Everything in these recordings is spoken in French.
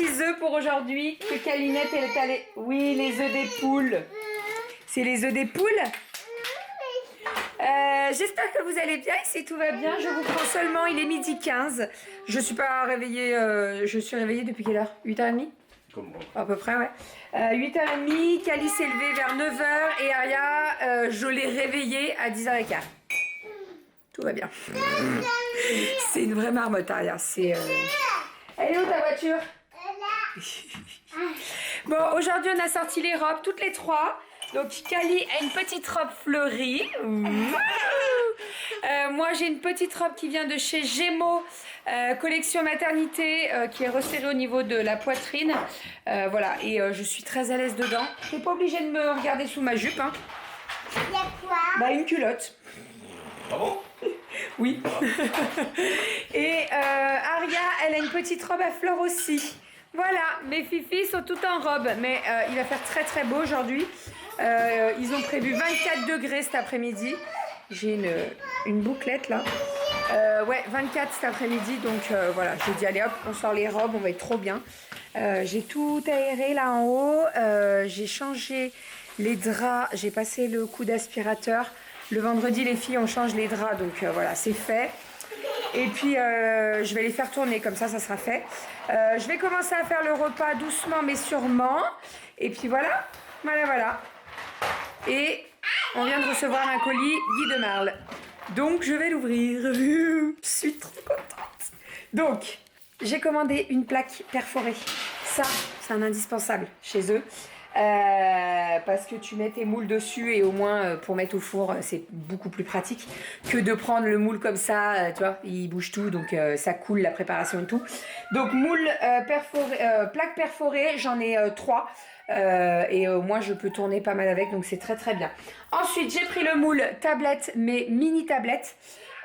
petits œufs pour aujourd'hui que Calinette elle est allée... Oui, les œufs des poules. C'est les œufs des poules. J'espère que vous allez bien et si tout va bien, je vous prends seulement, il est 12h15. Je suis pas réveillée, je suis réveillée depuis quelle heure? 8h30? Comme moi. À peu près, ouais. 8h30, Cali s'est levé vers 9h et Aria, je l'ai réveillée à 10h15. Tout va bien. C'est une vraie marmotte, Aria. C'est... Elle est où ta voiture? Bon, aujourd'hui on a sorti les robes, toutes les trois. Donc Cali a une petite robe fleurie. Moi j'ai une petite robe qui vient de chez Gémeaux, collection maternité, qui est resserrée au niveau de la poitrine. Voilà, et je suis très à l'aise dedans. T'es pas obligée de me regarder sous ma jupe. Hein. Il y a quoi? Bah une culotte. Ah bon? Oui. Et Aria, elle a une petite robe à fleurs aussi. Voilà, mes filles sont toutes en robe, mais il va faire très très beau aujourd'hui. Ils ont prévu 24 degrés cet après-midi. J'ai une bouclette là. Ouais, 24 cet après-midi, donc voilà, j'ai dit allez hop, on sort les robes, on va être trop bien. J'ai tout aéré là en haut, j'ai changé les draps, j'ai passé le coup d'aspirateur. Le vendredi, les filles, on change les draps, donc voilà, c'est fait. Et puis, je vais les faire tourner, comme ça sera fait. Je vais commencer à faire le repas doucement, mais sûrement. Et puis voilà, voilà. Et on vient de recevoir un colis Guy de Marle. Donc, je vais l'ouvrir. Je suis trop contente. Donc, j'ai commandé une plaque perforée. Ça, c'est un indispensable chez eux. Parce que tu mets tes moules dessus et au moins pour mettre au four c'est beaucoup plus pratique que de prendre le moule comme ça, tu vois, il bouge tout donc ça coule la préparation et tout. Donc moule perforé, plaque perforée, j'en ai 3 et moi je peux tourner pas mal avec donc c'est très très bien. Ensuite j'ai pris le moule tablette mais mini tablette.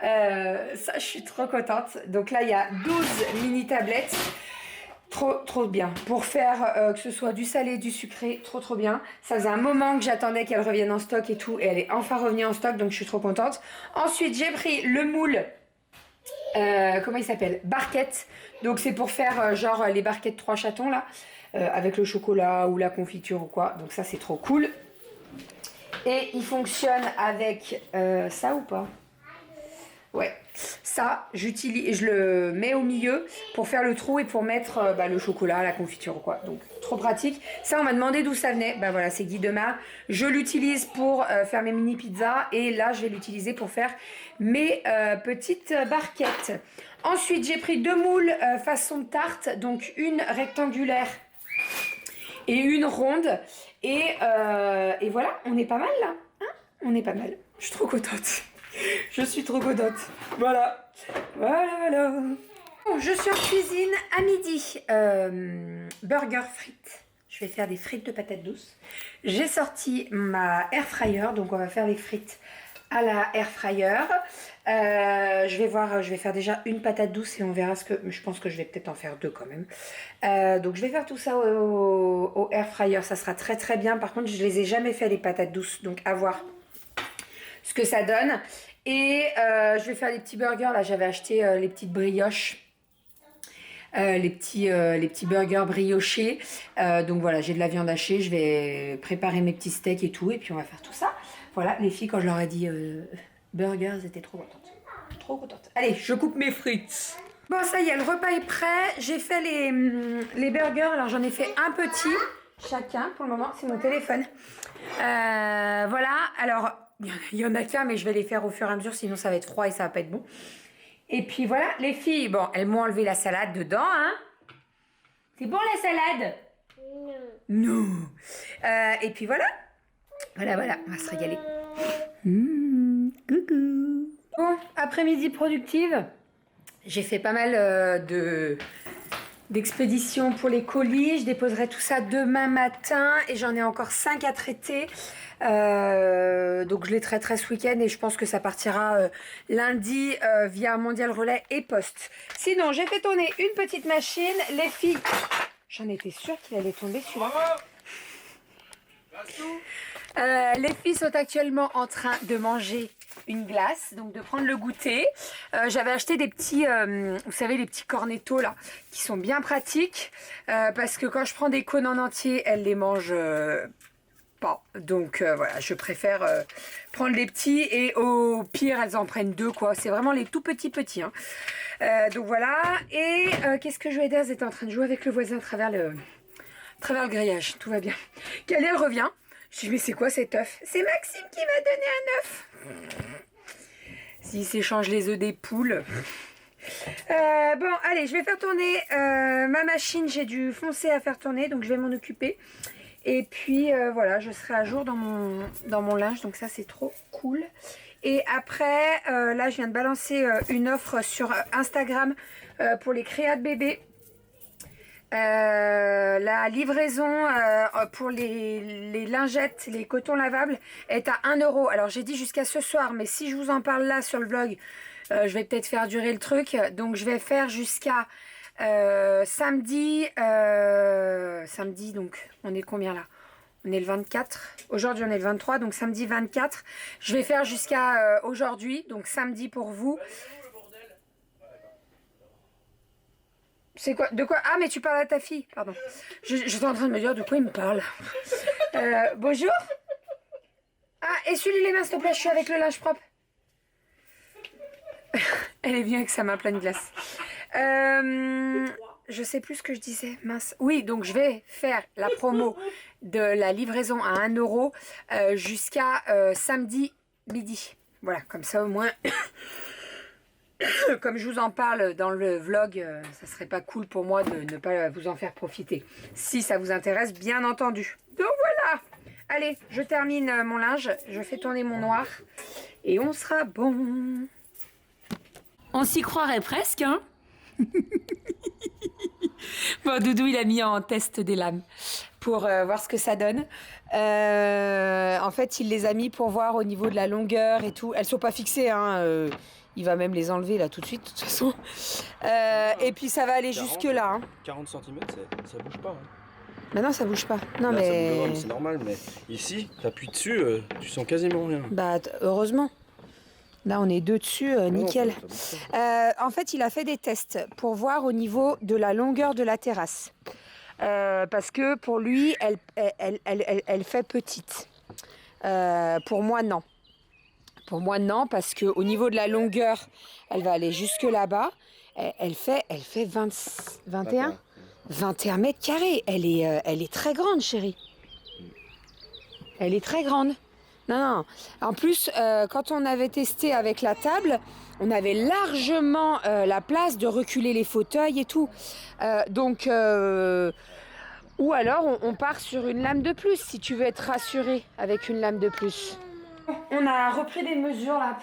Ça je suis trop contente. Donc là il y a 12 mini tablettes. Trop bien. Pour faire que ce soit du salé, du sucré, trop bien. Ça faisait un moment que j'attendais qu'elle revienne en stock et tout. Et elle est enfin revenue en stock, donc je suis trop contente. Ensuite, j'ai pris le moule, comment il s'appelle? Barquette. Donc c'est pour faire genre les barquettes 3 chatons là. Avec le chocolat ou la confiture ou quoi. Donc ça c'est trop cool. Et il fonctionne avec ça ou pas? Ouais, ça, j'utilise, je le mets au milieu pour faire le trou et pour mettre le chocolat, la confiture ou quoi. Donc, trop pratique. Ça, on m'a demandé d'où ça venait. Bah voilà, c'est Guy de Marle. Je l'utilise pour faire mes mini pizzas et là, je vais l'utiliser pour faire mes petites barquettes. Ensuite, j'ai pris 2 moules façon tarte, donc une rectangulaire et une ronde. Et voilà, on est pas mal là. Hein, on est pas mal. Je suis trop contente. Je suis trop contente. Voilà. Bon, je suis en cuisine à midi. Burger frites. Je vais faire des frites de patates douces. J'ai sorti ma air fryer. Donc on va faire les frites à la air fryer. Je vais voir, je vais faire déjà une patate douce et on verra ce que... Je pense que je vais peut-être en faire 2 quand même. Donc je vais faire tout ça au air fryer. Ça sera très très bien. Par contre, je les ai jamais fait les patates douces. Donc à voir ce que ça donne. Et je vais faire des petits burgers. Là, j'avais acheté les petites brioches. Les petits burgers briochés. Donc voilà, j'ai de la viande hachée. Je vais préparer mes petits steaks et tout. Et puis on va faire tout ça. Voilà, les filles, quand je leur ai dit burgers, elles étaient trop contentes. Trop contentes. Allez, je coupe mes frites. Bon, ça y est, le repas est prêt. J'ai fait les burgers. Alors j'en ai fait un petit chacun. Pour le moment, c'est mon téléphone. Voilà, alors... Il y en a qu'un, mais je vais les faire au fur et à mesure, sinon ça va être froid et ça va pas être bon. Et puis voilà, les filles, bon, elles m'ont enlevé la salade dedans, hein. C'est bon la salade? Non. Et puis voilà. Voilà, on va se régaler. Coucou. Bon, après-midi productive. J'ai fait pas mal d'expéditions pour les colis. Je déposerai tout ça demain matin et j'en ai encore 5 à traiter. Donc je les traiterai ce week-end et je pense que ça partira lundi via Mondial Relais et Poste. Sinon, j'ai fait tourner une petite machine. Les filles, j'en étais sûre qu'il allait tomber celui-là. Les filles sont actuellement en train de manger une glace, donc de prendre le goûter. J'avais acheté des petits, vous savez, les petits cornettos là, qui sont bien pratiques, parce que quand je prends des cônes en entier, elle les mange pas. Donc voilà, je préfère prendre les petits et au pire, elles en prennent 2 quoi. C'est vraiment les tout petits hein. Donc voilà, et qu'est-ce que je vais dire? J'étais en train de jouer avec le voisin à travers le grillage, tout va bien. Kelly, elle revient. Je dis, mais c'est quoi cet œuf? C'est Maxime qui m'a donné un œuf. S'il s'échange les œufs des poules. Bon, allez, je vais faire tourner ma machine. J'ai du foncé à faire tourner, donc je vais m'en occuper. Et puis, voilà, je serai à jour dans mon linge, donc ça, c'est trop cool. Et après, là, je viens de balancer une offre sur Instagram pour les créas de bébés. La livraison pour les lingettes, les cotons lavables est à 1 €. Alors j'ai dit jusqu'à ce soir, mais si je vous en parle là sur le vlog, je vais peut-être faire durer le truc. Donc je vais faire jusqu'à samedi. Samedi, donc on est combien là? On est le 24. Aujourd'hui on est le 23, donc samedi 24. Je vais faire jusqu'à aujourd'hui, donc samedi pour vous. C'est quoi? De quoi? Ah, mais tu parles à ta fille. Pardon. J'étais en train de me dire de quoi il me parle. Bonjour. Ah, essuie-lui les mains, s'il te plaît. Je suis avec le linge propre. Elle est venue avec sa main pleine de glace. Je sais plus ce que je disais. Mince. Oui, donc je vais faire la promo de la livraison à 1 € jusqu'à samedi midi. Voilà, comme ça au moins... Comme je vous en parle dans le vlog, ça serait pas cool pour moi de ne pas vous en faire profiter. Si ça vous intéresse, bien entendu. Donc voilà. Allez, je termine mon linge, je fais tourner mon noir et on sera bon. On s'y croirait presque, hein. Bon, Doudou, il a mis en test des lames pour voir ce que ça donne. En fait, il les a mis pour voir au niveau de la longueur et tout. Elles sont pas fixées, hein. Il va même les enlever là tout de suite, de toute façon. Et puis ça va aller jusque là. Hein. 40 cm, ça bouge pas. Hein. Maintenant ça bouge pas. Non là, mais. C'est normal, mais ici, t'appuies dessus, tu sens quasiment rien. Bah heureusement. Là on est 2 dessus, nickel. En fait, il a fait des tests pour voir au niveau de la longueur de la terrasse. Parce que pour lui, elle fait petite. Pour moi, non. Pour moi, non, parce qu'au niveau de la longueur, elle va aller jusque là-bas. Elle fait 21 mètres carrés. Elle est très grande, chérie. Elle est très grande. Non. En plus, quand on avait testé avec la table, on avait largement la place de reculer les fauteuils et tout. Ou alors, on part sur une lame de plus, si tu veux être rassuré avec une lame de plus. On a repris des mesures là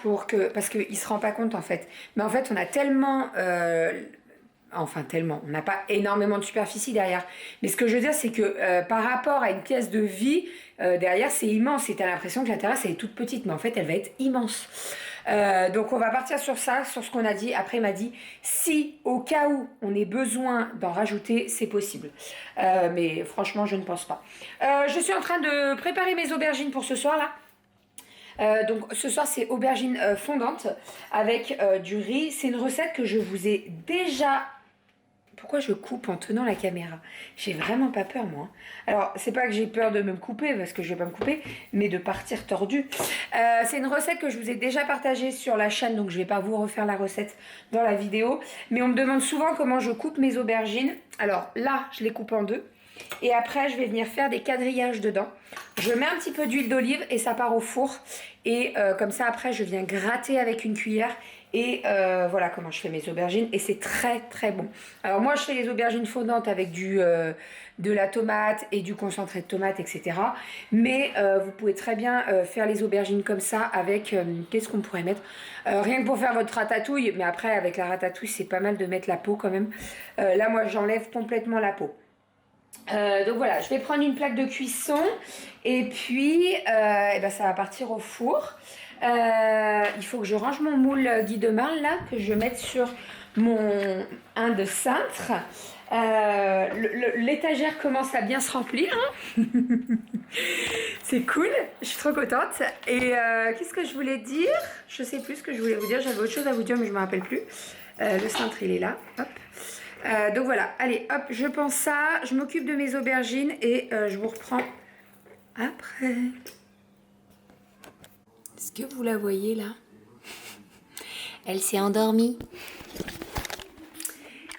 parce qu'il ne se rend pas compte en fait. Mais en fait, on a tellement... on n'a pas énormément de superficie derrière. Mais ce que je veux dire, c'est que par rapport à une pièce de vie, derrière, c'est immense. Et tu as l'impression que la terrasse, elle est toute petite. Mais en fait, elle va être immense. Donc, on va partir sur ça, sur ce qu'on a dit. Après, il m'a dit, si au cas où on ait besoin d'en rajouter, c'est possible. Mais franchement, je ne pense pas. Je suis en train de préparer mes aubergines pour ce soir là. Donc ce soir c'est aubergine fondante avec du riz. C'est une recette que je vous ai déjà... Pourquoi je coupe en tenant la caméra? J'ai vraiment pas peur moi. Alors c'est pas que j'ai peur de me couper parce que je vais pas me couper, mais de partir tordu. C'est une recette que je vous ai déjà partagée sur la chaîne, donc je vais pas vous refaire la recette dans la vidéo. Mais on me demande souvent comment je coupe mes aubergines. Alors là je les coupe en 2. Et après, je vais venir faire des quadrillages dedans. Je mets un petit peu d'huile d'olive et ça part au four. Et comme ça, après, je viens gratter avec une cuillère. Et voilà comment je fais mes aubergines. Et c'est très, très bon. Alors moi, je fais les aubergines fondantes avec de la tomate et du concentré de tomate, etc. Mais vous pouvez très bien faire les aubergines comme ça avec... Qu'est-ce qu'on pourrait mettre? Rien que pour faire votre ratatouille. Mais après, avec la ratatouille, c'est pas mal de mettre la peau quand même. Là, moi, j'enlève complètement la peau. Donc voilà, je vais prendre une plaque de cuisson et puis ça va partir au four. Il faut que je range mon moule Guy de Marle là, que je mette sur mon 1 de cintre. L'étagère commence à bien se remplir. Hein. C'est cool, je suis trop contente. Et qu'est-ce que je voulais dire? Je sais plus ce que je voulais vous dire. J'avais autre chose à vous dire, mais je me rappelle plus. Le cintre, il est là. Hop. Donc voilà, allez, hop, je pense ça. Je m'occupe de mes aubergines et je vous reprends après. Est-ce que vous la voyez là? Elle s'est endormie.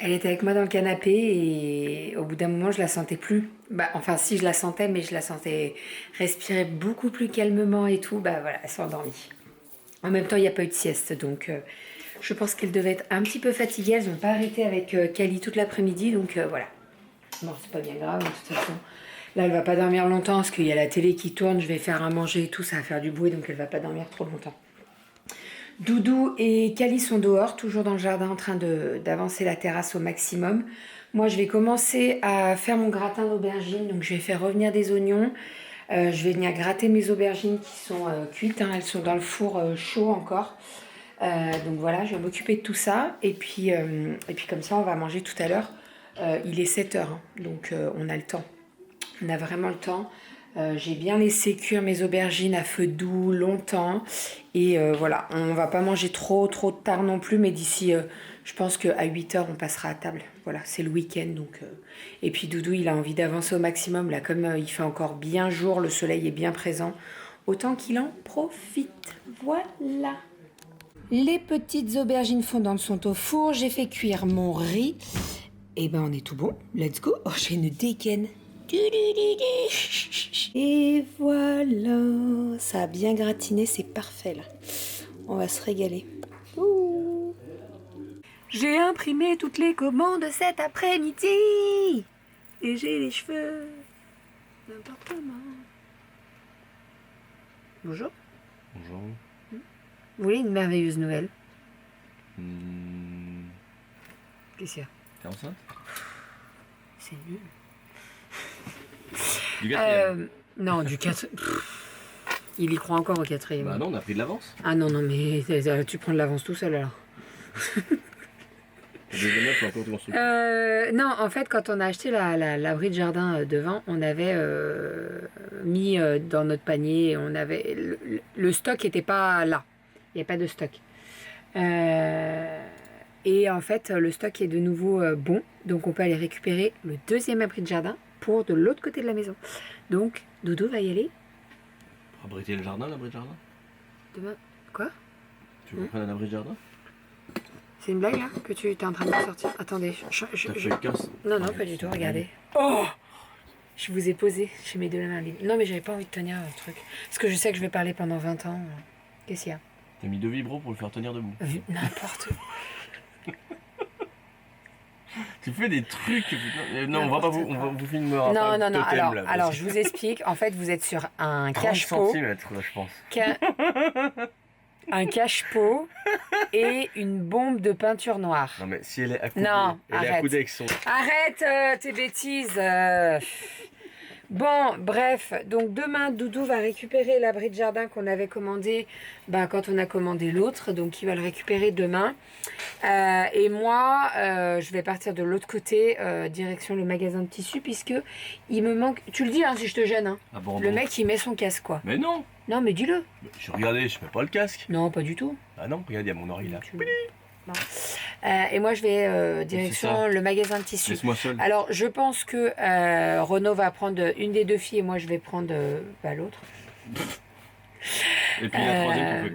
Elle était avec moi dans le canapé et au bout d'un moment, je la sentais plus. Bah, enfin, si, je la sentais, mais je la sentais respirer beaucoup plus calmement et tout. Bah voilà, elle s'est endormie. En même temps, il n'y a pas eu de sieste, donc je pense qu'elle devait être un petit peu fatiguée. Elles n'ont pas arrêté avec Kali toute l'après-midi, donc voilà. Bon, c'est pas bien grave, de toute façon. Là, elle va pas dormir longtemps parce qu'il y a la télé qui tourne, je vais faire à manger et tout, ça va faire du bruit, donc elle va pas dormir trop longtemps. Doudou et Kali sont dehors, toujours dans le jardin, en train d'avancer la terrasse au maximum. Moi, je vais commencer à faire mon gratin d'aubergines. Donc, je vais faire revenir des oignons. Je vais venir gratter mes aubergines qui sont cuites. Hein. Elles sont dans le four chaud encore. Donc, voilà, je vais m'occuper de tout ça. Et puis comme ça, on va manger tout à l'heure. Il est 7 heures, hein. Donc on a le temps. On a vraiment le temps. J'ai bien laissé cuire mes aubergines à feu doux longtemps. Et voilà, on va pas manger trop tard non plus, mais d'ici, je pense qu'à 8 heures, on passera à table. Voilà, c'est le week-end. Donc, et puis Doudou, il a envie d'avancer au maximum. Là, comme il fait encore bien jour, le soleil est bien présent. Autant qu'il en profite. Voilà. Les petites aubergines fondantes sont au four. J'ai fait cuire mon riz. Et ben, on est tout bon. Let's go. Oh, j'ai une dégaine. Et voilà, ça a bien gratiné, c'est parfait là. On va se régaler. Ouh. J'ai imprimé toutes les commandes cet après-midi. Et j'ai les cheveux n'importe comment. Bonjour. Bonjour. Vous voulez une merveilleuse nouvelle? Qu'est-ce qu'il y a? T'es enceinte? C'est nul. Du quatrième? Non, du 4. Il y croit encore au quatrième. Bah non, on a pris de l'avance. Ah non, mais tu prends de l'avance tout seul alors. Le deuxième œuf, encore construit. Non, en fait, quand on a acheté l'abri de jardin devant, on avait mis dans notre panier, on avait le stock n'était pas là. Il n'y a pas de stock. Et en fait, le stock est de nouveau bon, donc on peut aller récupérer le deuxième abri de jardin pour de l'autre côté de la maison. Donc, Dodo va y aller. Pour abriter le jardin, l'abri de jardin? Demain. Quoi? Tu veux prendre un abri de jardin? C'est une blague là que tu es en train de me sortir? Attendez, T'as fait le casse? Non, non, pas du tout, regardez. Oh! Je vous ai posé chez mes deux mains libres. Non, mais j'avais pas envie de tenir le truc. Parce que je sais que je vais parler pendant 20 ans. Qu'est-ce qu'il y a? T'as mis 2 vibros pour le faire tenir debout. N'importe où. Tu fais des trucs. Non, on vous filmera Non, pas. non, non. Totem, Alors, je vous explique. En fait, vous êtes sur un 30 cache-pot. centimètres, là, je pense. Un cache-pot et une bombe de peinture noire. Non, mais si elle est accoudée, Non, elle est arrête. accoudée avec son. Arrête tes bêtises. Bon, bref, donc demain, Doudou va récupérer l'abri de jardin qu'on avait commandé quand on a commandé l'autre. Donc, il va le récupérer demain. Et moi, je vais partir de l'autre côté, direction le magasin de tissus, puisque il me manque... Tu le dis, hein, si je te gêne. Hein. Ah bon, Le non. mec, il met son casque, quoi. Mais non. Non, mais dis-le. Je regardais, je mets pas le casque. Non, pas du tout. Ah non, regarde, il y a mon oreille là. Bon. Et moi, je vais direction le magasin de tissus. Laisse-moi seul. Alors, je pense que Renaud va prendre une des deux filles et moi, je vais prendre l'autre. Et puis la troisième, tu fais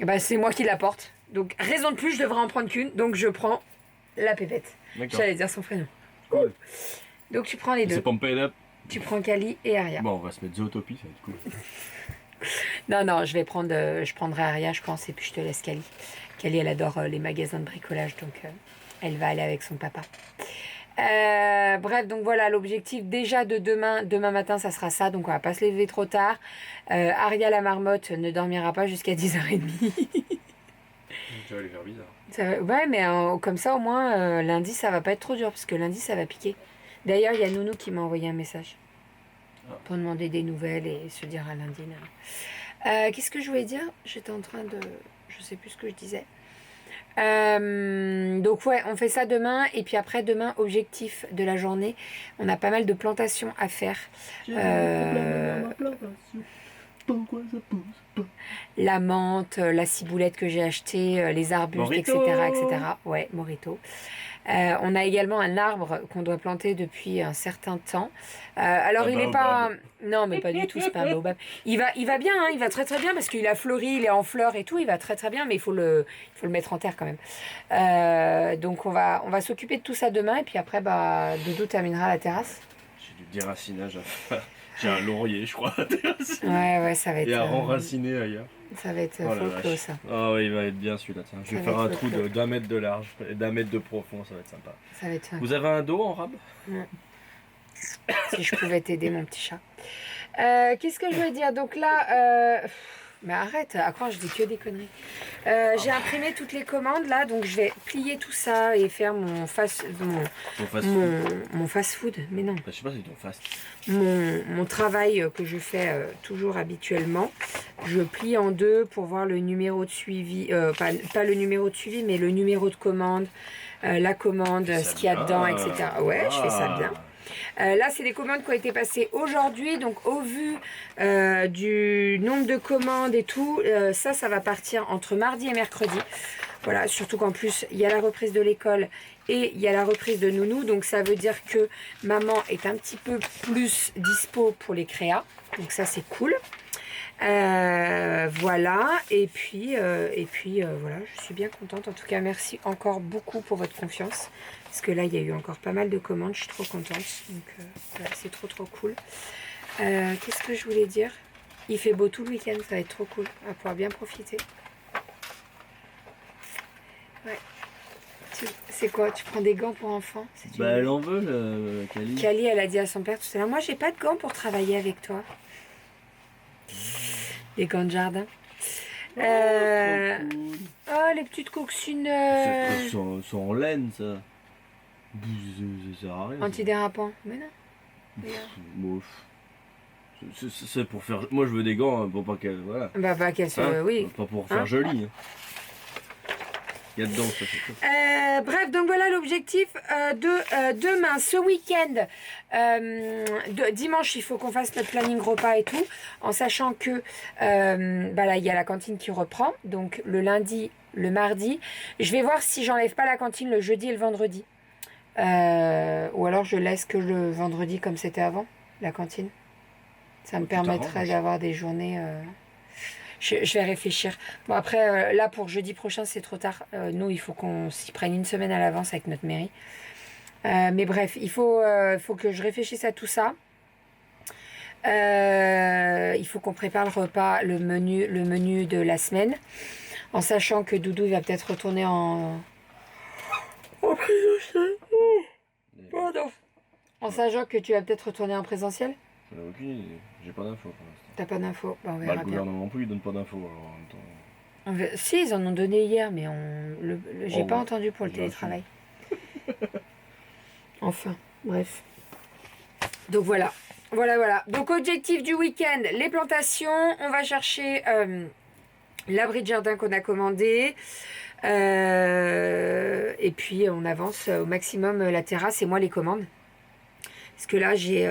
quoi? C'est moi qui la porte. Donc, raison de plus, je devrais en prendre qu'une. Donc, je prends la pépette. D'accord. J'allais dire son prénom. Cool. Donc, tu prends les deux. C'est Pump It Up. Tu prends Kali et Aria. Bon, on va se mettre Zootopie, ça va être cool. Non, je prendrai Aria, je pense, et puis je te laisse Kali. Kali, elle adore les magasins de bricolage, donc elle va aller avec son papa. Bref, donc voilà, l'objectif déjà de demain matin, ça sera ça, donc on va pas se lever trop tard. Aria, la marmotte, ne dormira pas jusqu'à 10h30. Ça va lui faire bizarre. Ouais, mais comme ça, au moins, lundi, ça va pas être trop dur, parce que lundi, ça va piquer. D'ailleurs, il y a Nounou qui m'a envoyé un message pour demander des nouvelles et se dire à lundi. Qu'est-ce que je voulais dire? J'étais en train de... Je sais plus ce que je disais. Donc ouais, on fait ça demain. Et puis après, demain, objectif de la journée, on a pas mal de plantations à faire. J'ai un problème dans ma plantation. Pourquoi ça pousse pas? La menthe, la ciboulette que j'ai achetée, les arbustes, Morito. etc., etc. Ouais, Morito. On a également un arbre qu'on doit planter depuis un certain temps. Alors Un il n'est pas... baobab. Non, mais pas du tout, c'est pas un baobab. Il va bien, hein, il va très très bien parce qu'il a fleuri, il est en fleurs et tout, il va très très bien, mais il faut le mettre en terre quand même. Donc on va s'occuper de tout ça demain et puis après, bah, Doudou terminera la terrasse. J'ai du déracinage à faire. J'ai un laurier, je crois, à déraciner. Ouais, ça va être... Et à renraciner ailleurs. ça va être Oh la folklore, vache. ça. Ah ouais, il va être bien celui-là, tiens. Je Ça vais va faire un être trou folklore. d'1 mètre de large et d'1 mètre de profond, ça va être sympa. Ça va être... Vous avez un dos en rab? Si je pouvais t'aider, mon petit chat. Qu'est-ce que je veux dire? Donc là, mais arrête, à quoi je dis que des conneries. J'ai imprimé toutes les commandes là, donc je vais plier tout ça et faire mon Ton fast food. mon fast-food. Mais non, Je sais pas si c'est ton fast. mon travail que je fais toujours habituellement. Je plie en deux pour voir le numéro de suivi, pas le numéro de suivi, mais le numéro de commande, la commande, ce qu'il y a dedans, etc. Ouais, je fais ça bien. Là, c'est des commandes qui ont été passées aujourd'hui. Donc, au vu du nombre de commandes et tout, ça va partir entre mardi et mercredi. Voilà, surtout qu'en plus, il y a la reprise de l'école et il y a la reprise de Nounou. Donc, ça veut dire que maman est un petit peu plus dispo pour les créas. Donc, ça, c'est cool. Voilà, et puis voilà, je suis bien contente. En tout cas, merci encore beaucoup pour votre confiance. Parce que là, il y a eu encore pas mal de commandes, je suis trop contente. Donc, voilà, c'est trop cool. Qu'est-ce que je voulais dire? Il fait beau tout le week-end, ça va être trop cool. On va pouvoir bien profiter. Ouais. C'est quoi? Tu prends des gants pour enfants? Bah, elle en veut, Kali. Kali, elle a dit à son père tout à l'heure, moi, j'ai pas de gants pour travailler avec toi. Des gants de jardin. Trop cool. Oh, les petites coxines. C'est en laine, ça. Ça sert à rien. ça. Antidérapants. Mais non. Pff, moche. C'est pour faire. Moi, je veux des gants hein, pour pas qu'elle. Voilà. Bah, pas qu'elle se. Hein Oui. Pas pour faire Hein joli. Hein. Il y a dedans, ça, c'est tout. Bref, donc voilà l'objectif de demain, ce week-end. Dimanche, il faut qu'on fasse notre planning repas et tout, en sachant que bah là, il y a la cantine qui reprend. Donc le lundi, le mardi. Je vais voir si j'enlève pas la cantine le jeudi et le vendredi. Ou alors je laisse que le vendredi comme c'était avant, la cantine. Ça me Tout permettrait t'arrange. d'avoir des journées... Je vais réfléchir. Bon, après, là, pour jeudi prochain, c'est trop tard. Nous, il faut qu'on s'y prenne une semaine à l'avance avec notre mairie. Mais bref, il faut que je réfléchisse à tout ça. Il faut qu'on prépare le repas, le menu de la semaine. En sachant que Doudou, il va peut-être retourner en présentiel. Pardon. En sachant que tu vas peut-être retourner en présentiel. J'en ai aucune idée. J'ai pas d'infos pour l'instant. T'as pas d'infos. Bah, on Bah, le verra bien. gouvernement non plus, il donne pas d'infos. Alors, en même temps. Si, ils en ont donné hier, mais j'ai Oh, pas ouais. entendu pour le J'ai télétravail. Enfin, bref. Donc voilà. Voilà. Donc objectif du week-end, les plantations. On va chercher l'abri de jardin qu'on a commandé. Et puis on avance au maximum la terrasse et moi les commandes. Parce que là, j'ai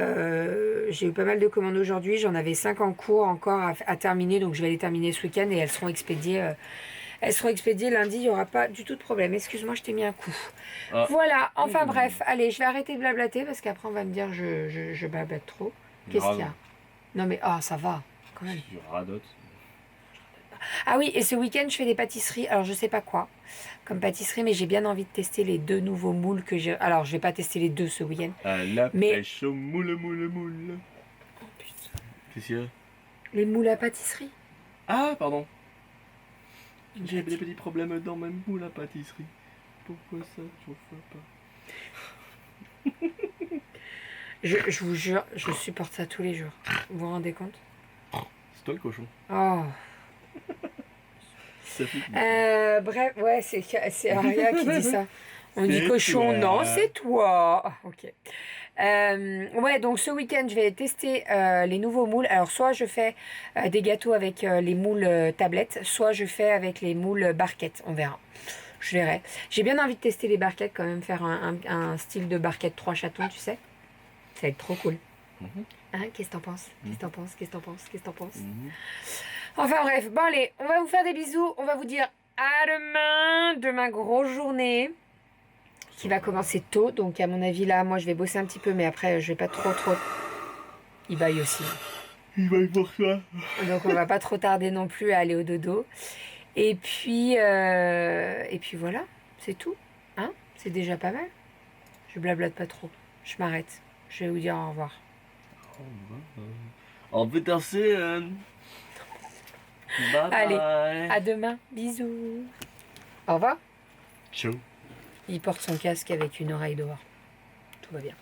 eu pas mal de commandes aujourd'hui. J'en avais 5 en cours encore à terminer. Donc, je vais les terminer ce week-end et elles seront expédiées. Lundi. Il n'y aura pas du tout de problème. Excuse-moi, je t'ai mis un coup. Ah. Voilà. Enfin, bref. Allez, je vais arrêter de blablater parce qu'après, on va me dire je blablate trop. Qu'est-ce qu'il y a? Non, mais ça va. Quand même. Tu radotes. Ah oui, et ce week-end, je fais des pâtisseries. Alors, je sais pas quoi comme pâtisserie, mais j'ai bien envie de tester les 2 nouveaux moules que j'ai. Alors, je vais pas tester les 2 ce week-end. À la Mais- pêche au moule. Oh putain. Qu'est-ce qu'il y a? Les moules à pâtisserie. Ah, pardon. J'ai des petits problèmes dans ma moule à pâtisserie. Pourquoi ça, tu fais pas? Je vous jure, je supporte ça tous les jours. Vous vous rendez compte? C'est toi le cochon. Oh. Ça fait Bref, ouais, c'est Aria qui dit ça. On dit C'est cochon, toi. non, c'est toi. Ah, ok. Ouais, donc ce week-end, je vais tester les nouveaux moules. Alors, soit je fais des gâteaux avec les moules tablettes, soit je fais avec les moules barquettes. On verra. Je verrai. J'ai bien envie de tester les barquettes quand même, faire un style de barquette 3 chatons, tu sais. Ça va être trop cool. Hein, qu'est-ce que t'en penses? Qu'est-ce que t'en penses? Qu'est-ce que t'en penses? Qu'est-ce que t'en penses? Enfin bref, bon allez, on va vous faire des bisous. On va vous dire à demain. Demain, grosse journée qui va commencer tôt. Donc à mon avis là, moi je vais bosser un petit peu, mais après je vais pas trop. Il baille aussi. Il va y voir ça. Donc on va pas trop tarder non plus à aller au dodo. Et puis voilà, c'est tout. Hein? C'est déjà pas mal. Je blablate pas trop. Je m'arrête. Je vais vous dire au revoir. Auf Wiedersehen. Bye Allez, bye. à demain. Bisous. Au revoir. Ciao. Il porte son casque avec une oreille dehors. Tout va bien.